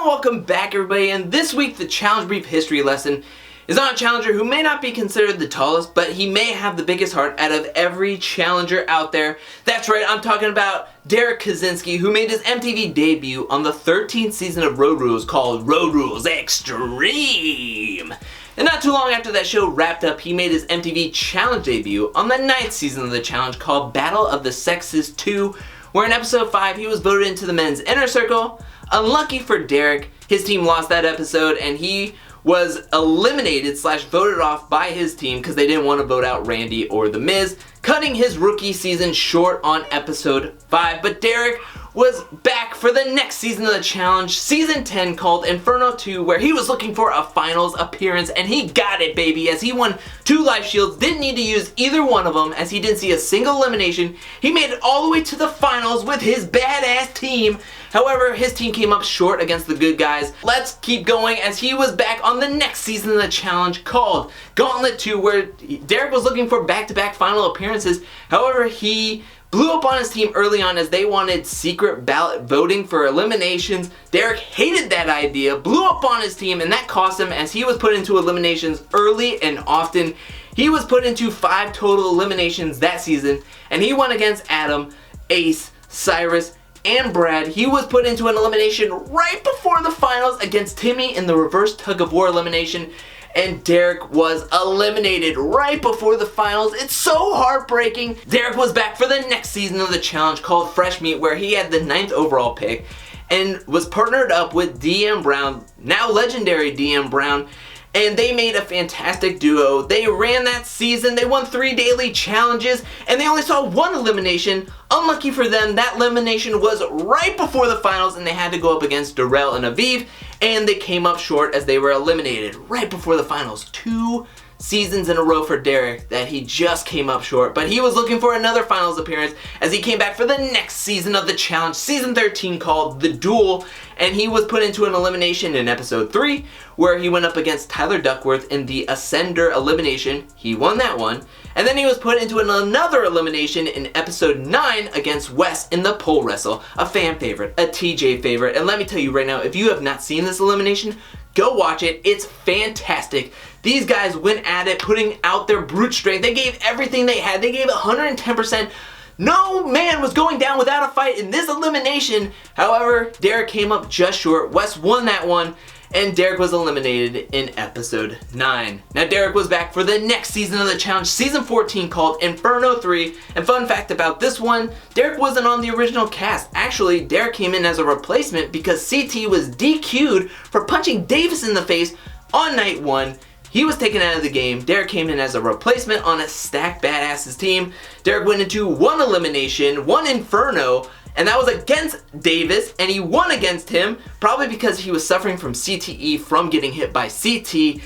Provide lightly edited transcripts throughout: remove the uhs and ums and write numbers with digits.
welcome back everybody, and this week the challenge brief history lesson is on a challenger who may not be considered the tallest, but he may have the biggest heart out of every challenger out there. That's right, I'm talking about Derrick Kosinski, who made his MTV debut on the 13th season of Road Rules called Road Rules Extreme. And not too long after that show wrapped up, he made his MTV challenge debut on the 9th season of the challenge called Battle of the Sexes 2, where in episode 5 he was voted into the men's inner circle. Unlucky for Derrick, his team lost that episode and he was eliminated / voted off by his team because they didn't want to vote out Randy or The Miz, cutting his rookie season short on episode 5. But Derrick was back for the next season of the challenge, season 10, called Inferno 2, where he was looking for a finals appearance, and he got it, baby, as he won 2 life shields, didn't need to use either one of them, as he didn't see a single elimination. He made it all the way to the finals with his badass team. However, his team came up short against the good guys. Let's keep going, as he was back on the next season of the challenge called Gauntlet 2, where Derrick was looking for back-to-back final appearances. However, he blew up on his team early on as they wanted secret ballot voting for eliminations. Derrick hated that idea, blew up on his team, and that cost him as he was put into eliminations early and often. He was put into 5 total eliminations that season, and he won against Adam, Ace, Cyrus, and Brad. He was put into an elimination right before the finals against Timmy in the reverse tug of war elimination, and Derrick was eliminated right before the finals. It's so heartbreaking. Derrick was back for the next season of the challenge called Fresh Meat, where he had the 9th overall pick and was partnered up with DM Brown, now legendary DM Brown, and they made a fantastic duo. They ran that season, they won 3 daily challenges, and they only saw 1 elimination. Unlucky for them, that elimination was right before the finals, and they had to go up against Darrell and Aviv, and they came up short as they were eliminated right before the finals. 2 seasons in a row for Derrick that he just came up short, but he was looking for another finals appearance as he came back for the next season of the challenge, season 13, called The Duel, and he was put into an elimination in episode 3 where he went up against Tyler Duckworth in the Ascender elimination. He won that one, and then he was put into another elimination in episode 9 against Wes in the pole wrestle, a fan favorite, a TJ favorite. And let me tell you right now, if you have not seen this elimination, go watch it. It's fantastic. These guys went at it, putting out their brute strength. They gave everything they had. They gave 110%. No man was going down without a fight in this elimination. However, Derrick came up just short. Wes won that one, and Derrick was eliminated in episode 9. Now, Derrick was back for the next season of the challenge, season 14, called Inferno 3. And fun fact about this one, Derrick wasn't on the original cast. Actually, Derrick came in as a replacement because CT was DQ'd for punching Davis in the face on night 1. He was taken out of the game. Derrick came in as a replacement on a stacked badasses team. Derrick went into 1 elimination, 1 Inferno, and that was against Davis, and he won against him, probably because he was suffering from CTE from getting hit by CT.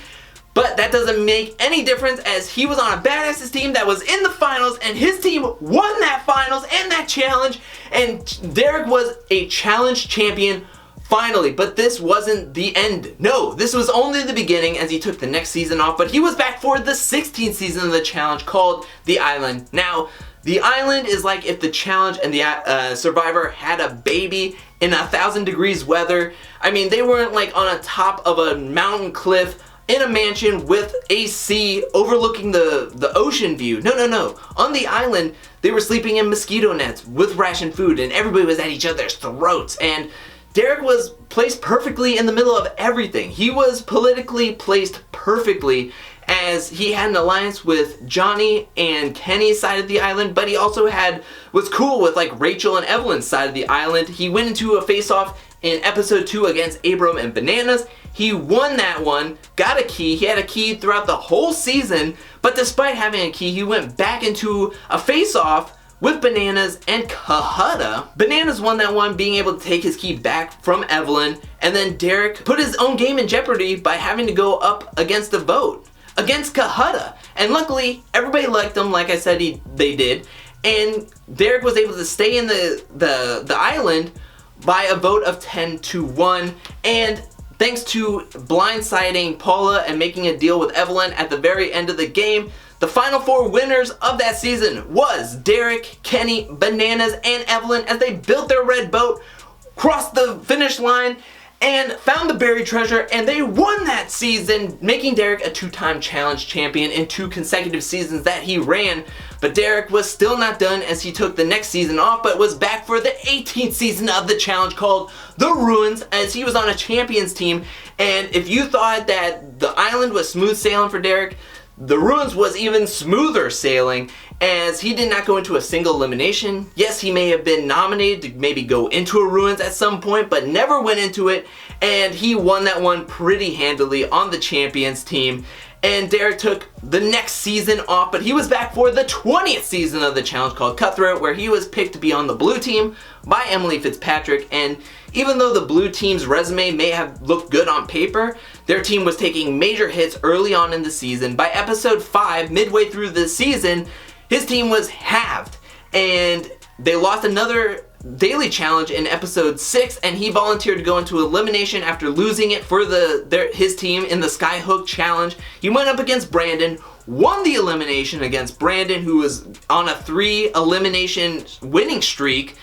But that doesn't make any difference, as he was on a badasses team that was in the finals, and his team won that finals and that challenge, and Derrick was a challenge champion finally. But this wasn't the end. No, this was only the beginning, as he took the next season off, but he was back for the 16th season of the challenge called The Island. Now, The Island is like if the challenge and the Survivor had a baby in 1,000 degrees weather. I mean, they weren't like on a top of a mountain cliff in a mansion with AC overlooking the ocean view. No. On the island, they were sleeping in mosquito nets with ration food, and everybody was at each other's throats. And Derrick was placed perfectly in the middle of everything. He was politically placed perfectly, as he had an alliance with Johnny and Kenny's side of the island, but he also was cool with like Rachel and Evelyn's side of the island. He went into a face-off in episode 2 against Abram and Bananas. He won that one, got a key. He had a key throughout the whole season, but despite having a key, he went back into a face-off with Bananas and Kahada. Bananas won that one, being able to take his key back from Evelyn, and then Derrick put his own game in jeopardy by having to go up against a vote against Kahada. And luckily, everybody liked him, like I said they did, and Derrick was able to stay in the island by a vote of 10-1, and thanks to blindsiding Paula and making a deal with Evelyn at the very end of the game, the final 4 winners of that season was Derrick, Kenny, Bananas, and Evelyn, as they built their red boat, crossed the finish line, and found the buried treasure, and they won that season, making Derrick a 2-time challenge champion in 2 consecutive seasons that he ran. But Derrick was still not done, as he took the next season off, but was back for the 18th season of the challenge called The Ruins, as he was on a champions team. And if you thought that the island was smooth sailing for Derrick, The Ruins was even smoother sailing, as he did not go into a single elimination. Yes, he may have been nominated to maybe go into a Ruins at some point, but never went into it, and he won that one pretty handily on the champions team. And Derrick took the next season off, but he was back for the 20th season of the challenge called Cutthroat, where he was picked to be on the blue team by Emily Fitzpatrick. And even though the blue team's resume may have looked good on paper, their team was taking major hits early on in the season. By episode 5, midway through the season, his team was halved, and they lost another daily challenge in episode 6, and he volunteered to go into elimination after losing it for his team in the Skyhook challenge. He went up against Brandon, won the elimination against Brandon, who was on a 3 elimination winning streak.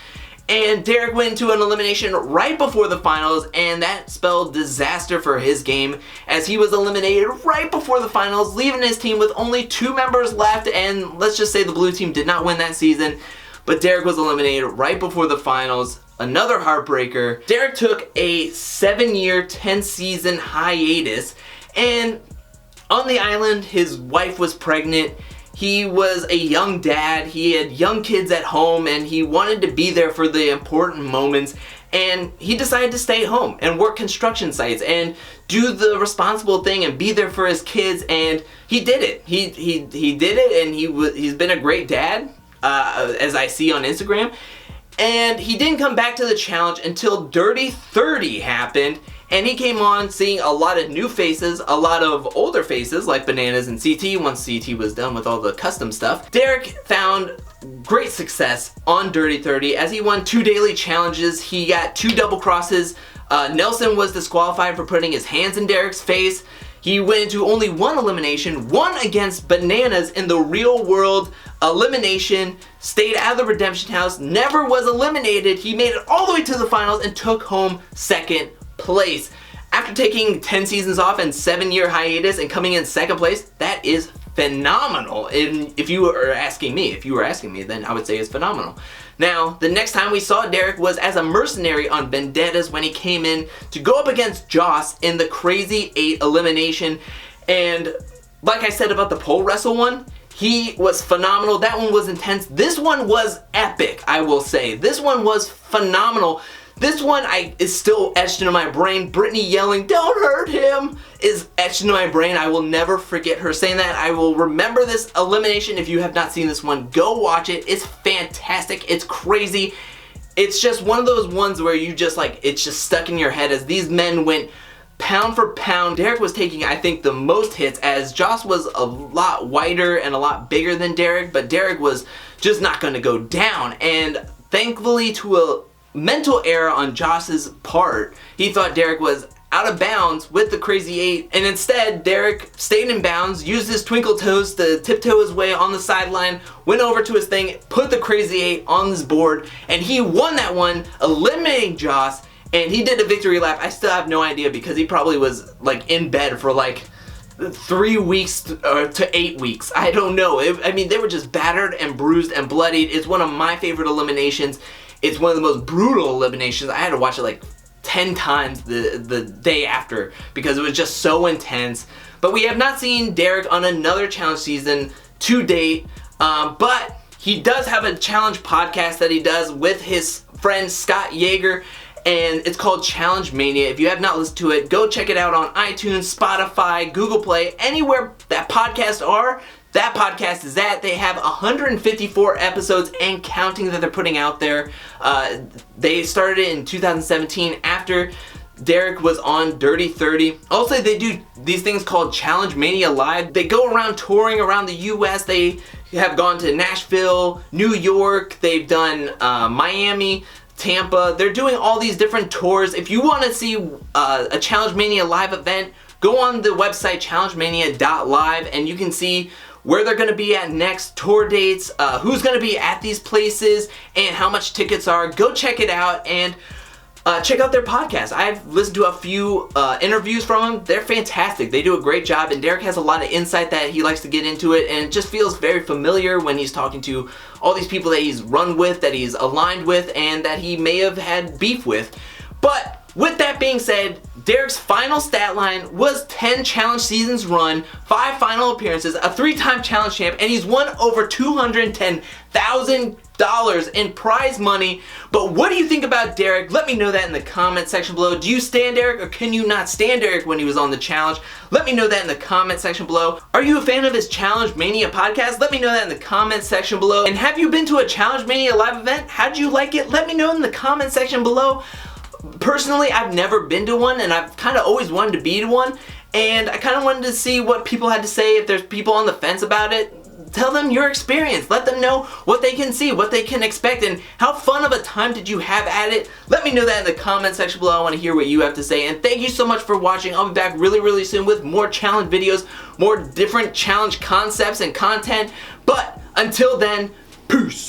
And Derrick went into an elimination right before the finals, and that spelled disaster for his game, as he was eliminated right before the finals, leaving his team with only 2 members left. And let's just say the blue team did not win that season, but Derrick was eliminated right before the finals. Another heartbreaker. Derrick took a 7-year, 10-season hiatus, and on the island, his wife was pregnant. He was a young dad, he had young kids at home, and he wanted to be there for the important moments, and he decided to stay home and work construction sites and do the responsible thing and be there for his kids, and he did it. He did it, and he's been a great dad, as I see on Instagram. And he didn't come back to the challenge until Dirty 30 happened, and he came on seeing a lot of new faces, a lot of older faces like Bananas and CT once CT was done with all the custom stuff. Derrick found great success on Dirty 30 as he won 2 daily challenges. He got 2 double crosses. Nelson was disqualified for putting his hands in Derrick's face. He went into only 1 elimination, won against Bananas in the real world elimination, stayed out of the Redemption House, never was eliminated. He made it all the way to the finals and took home 2nd place. After taking 10 seasons off and 7-year hiatus and coming in 2nd place, that is phenomenal. And if you were asking me, then I would say it's phenomenal. Now, the next time we saw Derrick was as a mercenary on Vendettas, when he came in to go up against Joss in the Crazy 8 elimination. And like I said about the pole wrestle one, he was phenomenal. That one was intense. This one was epic, I will say. This one was phenomenal. This one is still etched into my brain. Brittany yelling, "Don't hurt him," is etched into my brain. I will never forget her saying that. I will remember this elimination. If you have not seen this one, go watch it. It's fantastic. It's crazy. It's just one of those ones where you just it's just stuck in your head as these men went pound for pound. Derrick was taking, I think, the most hits, as Joss was a lot wider and a lot bigger than Derrick, but Derrick was just not going to go down. And thankfully, to a mental error on Joss's part, he thought Derrick was out of bounds with the Crazy 8, and instead Derrick stayed in bounds, used his twinkle toes to tiptoe his way on the sideline, went over to his thing, put the Crazy 8 on his board, and he won that one, eliminating Joss. And he did a victory lap. I still have no idea, because he probably was in bed for 3 weeks to 8 weeks. I don't know. I mean, they were just battered and bruised and bloodied. It's one of my favorite eliminations. It's one of the most brutal eliminations. I had to watch it 10 times the day after, because it was just so intense. But we have not seen Derrick on another challenge season to date. But he does have a challenge podcast that he does with his friend Scott Yeager, and it's called Challenge Mania. If you have not listened to it, go check it out on iTunes, Spotify, Google Play, anywhere that podcasts are. That podcast is at. They have 154 episodes and counting that they're putting out there. They started it in 2017 after Derrick was on Dirty 30. Also, they do these things called Challenge Mania Live. They go around touring around the US. They have gone to Nashville, New York. They've done Miami, Tampa. They're doing all these different tours. If you want to see a Challenge Mania live event, go on the website challengemania.live, and you can see where they're going to be at next, tour dates, who's going to be at these places, and how much tickets are. Go check it out. And check out their podcast. I've listened to a few interviews from them. They're fantastic. They do a great job, and Derrick has a lot of insight that he likes to get into it, and it just feels very familiar when he's talking to all these people that he's run with, that he's aligned with, and that he may have had beef with. But with that being said, Derrick's final stat line was 10 challenge seasons run, 5 final appearances, a 3-time challenge champ, and he's won over $210,000 in prize money. But what do you think about Derrick? Let me know that in the comment section below. Do you stand Derrick, or can you not stand Derrick when he was on the challenge? Let me know that in the comment section below. Are you a fan of his Challenge Mania podcast? Let me know that in the comment section below. And have you been to a Challenge Mania live event? How'd you like it? Let me know in the comment section below. Personally, I've never been to one, and I've kind of always wanted to be to one, and I kind of wanted to see what people had to say. If there's people on the fence about it, tell them your experience. Let them know what they can see, what they can expect, and how fun of a time did you have at it. Let me know that in the comment section below. I want to hear what you have to say, and thank you so much for watching. I'll be back really soon with more challenge videos, more different challenge concepts and content, but until then, peace.